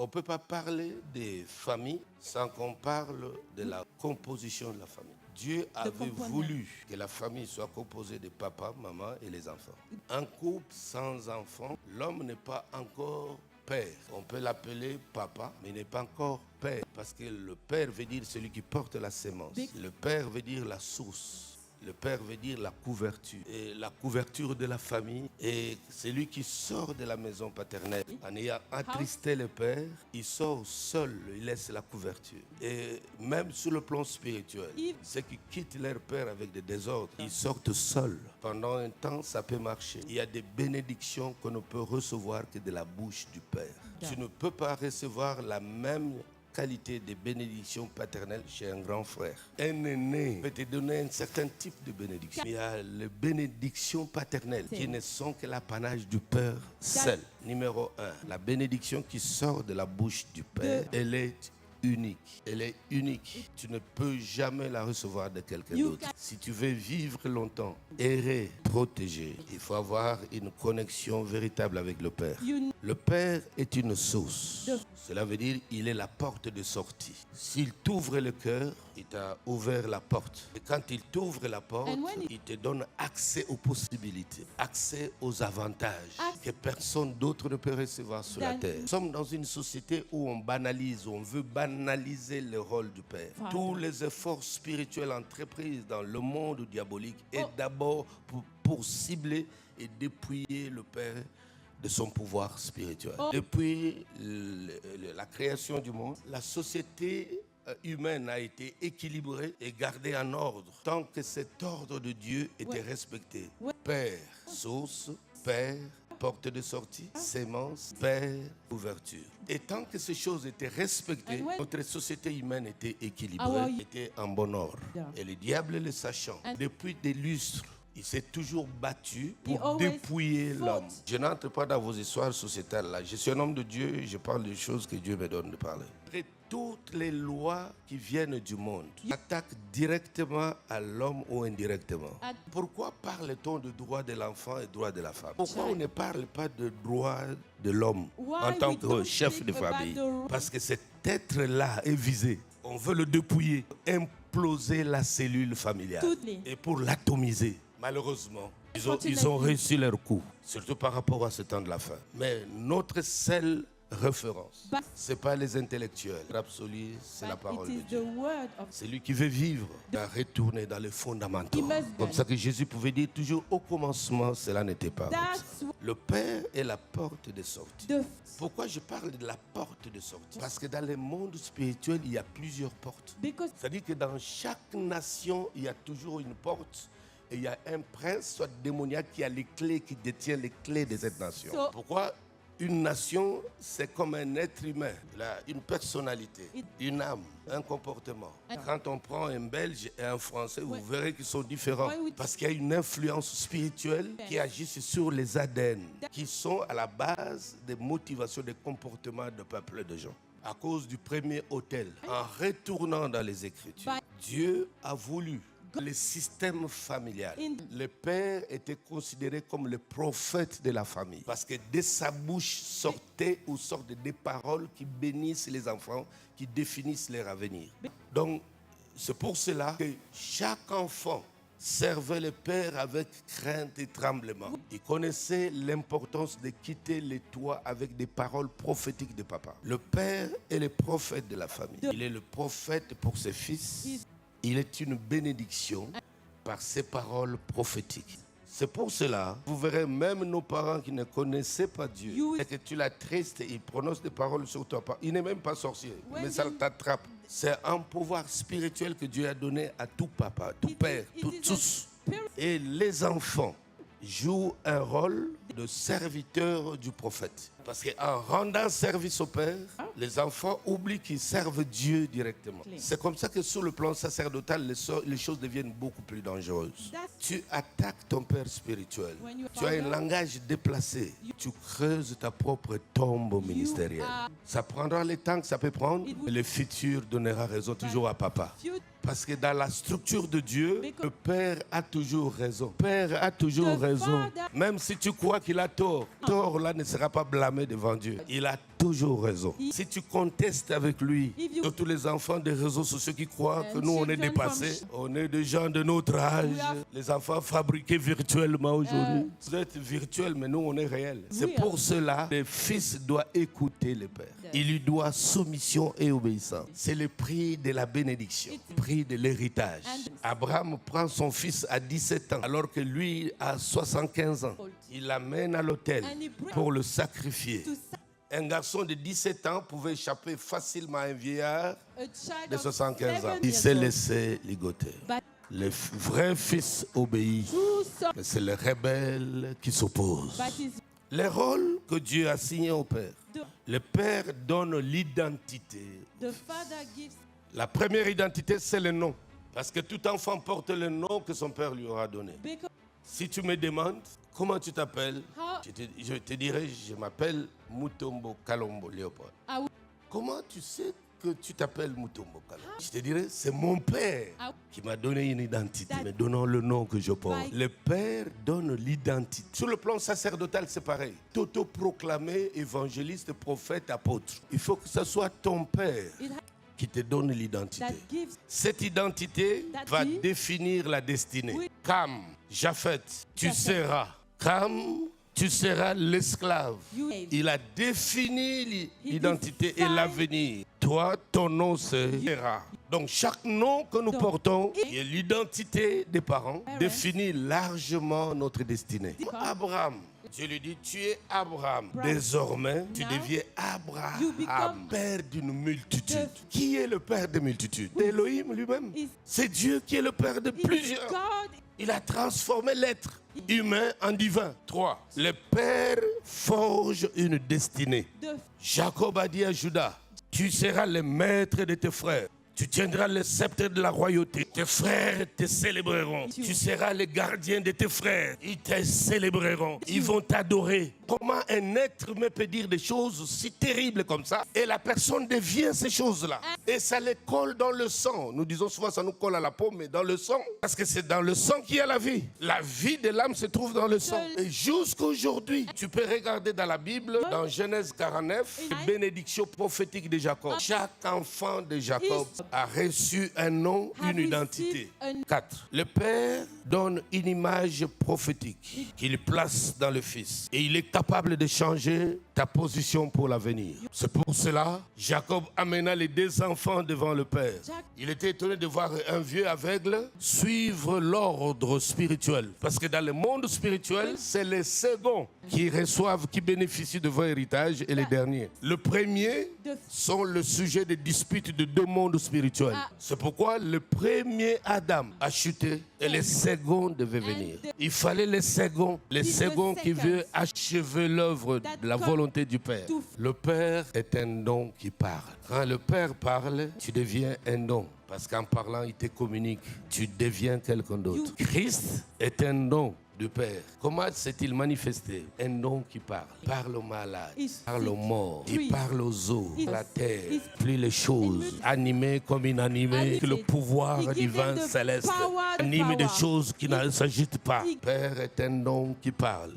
On ne peut pas parler des familles sans qu'on parle de la composition de la famille. Dieu avait voulu que la famille soit composée de papa, maman et les enfants. Un couple sans enfants, l'homme n'est pas encore père. On peut l'appeler papa, mais il n'est pas encore père. Parce que le père veut dire celui qui porte la sémence. Le père veut dire la source. Le père veut dire la couverture. Et la couverture de la famille. Et celui qui sort de la maison paternelle en ayant attristé le père, il sort seul, il laisse la couverture. Et même sur le plan spirituel, ceux qui quittent leur père avec des désordres, ils sortent seuls. Pendant un temps, ça peut marcher. Il y a des bénédictions qu'on ne peut recevoir que de la bouche du père. Tu ne peux pas recevoir la même qualité de bénédiction paternelle chez un grand frère. Un aîné peut te donner un certain type de bénédiction. Il y a les bénédictions paternelles qui ne sont que l'apanage du Père seul. Numéro 1, la bénédiction qui sort de la bouche du Père, elle est unique. Elle est unique. Tu ne peux jamais la recevoir de quelqu'un d'autre. Si tu veux vivre longtemps, errer, protéger, il faut avoir une connexion véritable avec le Père. Le Père est une source. Cela veut dire qu'il est la porte de sortie. S'il t'ouvre le cœur, il t'a ouvert la porte. Et quand il t'ouvre la porte, il te donne accès aux possibilités, accès aux avantages que personne d'autre ne peut recevoir sur la terre. Nous sommes dans une société où on banalise, où on veut banaliser le rôle du Père. Tous les efforts spirituels entrepris dans le monde diabolique est d'abord pour cibler et dépouiller le Père de son pouvoir spirituel. Depuis la création du monde, la société humaine a été équilibrée et gardée en ordre tant que cet ordre de Dieu était respecté. Père, source, Père, porte de sortie, sémence, Père, ouverture. Et tant que ces choses étaient respectées, notre société humaine était équilibrée, était en bon ordre. Et le diable, le sachant, depuis des lustres, il s'est toujours battu pour dépouiller l'homme. Je n'entre pas dans vos histoires sociétales là. Je suis un homme de Dieu, je parle des choses que Dieu me donne de parler. Et toutes les lois qui viennent du monde attaquent directement à l'homme ou indirectement. Pourquoi parle-t-on de droit de l'enfant et droit de la femme? Pourquoi on ne parle pas de droit de l'homme en tant que chef de famille? Parce que cet être-là est visé. On veut le dépouiller, imploser la cellule familiale et pour l'atomiser. Malheureusement, ils ont réussi leur coup, surtout par rapport à ce temps de la fin. Mais notre seule référence, ce n'est pas les intellectuels. L'absolu, c'est la parole de Dieu. Celui qui veut vivre doit retourner dans les fondamentaux. Comme ça que Jésus pouvait dire toujours au commencement, cela n'était pas. Le Père est la porte de sortie. Pourquoi je parle de la porte de sortie? Parce que dans le monde spirituel, il y a plusieurs portes. C'est-à-dire que dans chaque nation, il y a toujours une porte. Et il y a un prince, soit démoniaque, qui a les clés, qui détient les clés de cette nation. Pourquoi? Une nation, c'est comme un être humain. Il a une personnalité, une âme, un comportement. Quand on prend un Belge et un Français, vous verrez qu'ils sont différents. Parce qu'il y a une influence spirituelle qui agit sur les ADN, qui sont à la base des motivations, des comportements de peuple et de gens. À cause du premier autel, en retournant dans les Écritures, Dieu a voulu le système familial. Le père était considéré comme le prophète de la famille. Parce que de sa bouche sortaient ou sortent des paroles qui bénissent les enfants, qui définissent leur avenir. Donc, c'est pour cela que chaque enfant servait le père avec crainte et tremblement. Il connaissait l'importance de quitter les toits avec des paroles prophétiques de papa. Le père est le prophète de la famille. Il est le prophète pour ses fils. Il est une bénédiction par ses paroles prophétiques. C'est pour cela, vous verrez même nos parents qui ne connaissaient pas Dieu, et que tu l'attristes, il prononce des paroles sur toi. Il n'est même pas sorcier, mais ça t'attrape. C'est un pouvoir spirituel que Dieu a donné à tout papa, tout père, tous. Et les enfants jouent un rôle de serviteur du prophète. Parce qu'en rendant service au Père, les enfants oublient qu'ils servent Dieu directement. C'est comme ça que sur le plan sacerdotal, les choses deviennent beaucoup plus dangereuses. Tu attaques ton Père spirituel. Tu as un langage déplacé. Tu creuses ta propre tombe ministérielle. Ça prendra le temps que ça peut prendre. Le futur donnera raison toujours à papa. Parce que dans la structure de Dieu, le Père a toujours raison. Le Père a toujours raison. Même si tu crois qu'il a tort, tort là ne sera pas blâmé devant Dieu. Il a toujours raison. Si tu contestes avec lui, surtout les enfants des réseaux sociaux qui croient que nous on est dépassés, on est des gens de notre âge, les enfants fabriqués virtuellement aujourd'hui. Vous êtes virtuels, mais nous on est réels. C'est pour cela que le fils doit écouter le père. Il lui doit soumission et obéissance. C'est le prix de la bénédiction, le prix de l'héritage. Abraham prend son fils à 17 ans, alors que lui a 75 ans. Il l'amène à l'autel pour le sacrifier. Un garçon de 17 ans pouvait échapper facilement à un vieillard de 75 ans. Il s'est laissé ligoter. Le vrai fils obéit, mais c'est le rebelle qui s'oppose. Les rôles que Dieu a signés au Père. Le Père donne l'identité. La première identité, c'est le nom. Parce que tout enfant porte le nom que son Père lui aura donné. Si tu me demandes, comment tu t'appelles? Je te dirai, je m'appelle Mutombo Kalombo Léopold. Comment tu sais que tu t'appelles Mutombo Kalombo? Je te dirai, c'est mon Père qui m'a donné une identité, me donnant le nom que je porte. Le Père donne l'identité. Sur le plan sacerdotal, c'est pareil. T'auto-proclamer évangéliste, prophète, apôtre. Il faut que ce soit ton Père qui te donne l'identité. Cette identité va définir la destinée. Cam, Japhet, tu seras. Cam, tu seras l'esclave. Il a défini l'identité et l'avenir. Toi, ton nom sera. Donc chaque nom que nous portons, qui est l'identité des parents, définit largement notre destinée. Abraham, Dieu lui dit, tu es Abraham. Désormais, tu deviens Abraham, père d'une multitude. Qui est le père des multitudes? C'est Elohim lui-même. C'est Dieu qui est le père de plusieurs. Il a transformé l'être humain en divin. 3. Le Père forge une destinée. Jacob a dit à Judas, tu seras le maître de tes frères. Tu tiendras le sceptre de la royauté. Tes frères te célébreront. Tu seras le gardien de tes frères. Ils te célébreront. Ils vont t'adorer. Comment un être humain peut dire des choses si terribles comme ça et la personne devient ces choses-là? Et ça les colle dans le sang. Nous disons souvent ça nous colle à la peau, mais dans le sang. Parce que c'est dans le sang qu'il y a la vie. La vie de l'âme se trouve dans le sang. Et jusqu'à aujourd'hui, tu peux regarder dans la Bible, dans Genèse 49, les bénédictions prophétiques de Jacob. Chaque enfant de Jacob a reçu un nom, une identité. 4. Le Père donne une image prophétique qu'il place dans le Fils. Et il est capable de changer ta position pour l'avenir. C'est pour cela, Jacob amena les 2 enfants devant le Père. Il était étonné de voir un vieux aveugle suivre l'ordre spirituel. Parce que dans le monde spirituel, c'est les seconds qui reçoivent, qui bénéficient de vos héritages et les derniers. Le premier sont le sujet de disputes de 2 mondes spirituels. C'est pourquoi le premier Adam a chuté et les seconds devaient venir. Il fallait les seconds qui veulent achever l'œuvre de la volonté du Père. Le Père est un don qui parle. Quand le Père parle, tu deviens un don. Parce qu'en parlant, il te communique. Tu deviens quelqu'un d'autre. Christ est un don du Père. Comment s'est-il manifesté? Un don qui parle. Il parle aux malades, il parle aux morts, il parle aux eaux, à la terre, plie les choses, animé comme inanimé, que le pouvoir divin céleste anime des choses qui ne s'agitent pas. Le Père est un don qui parle.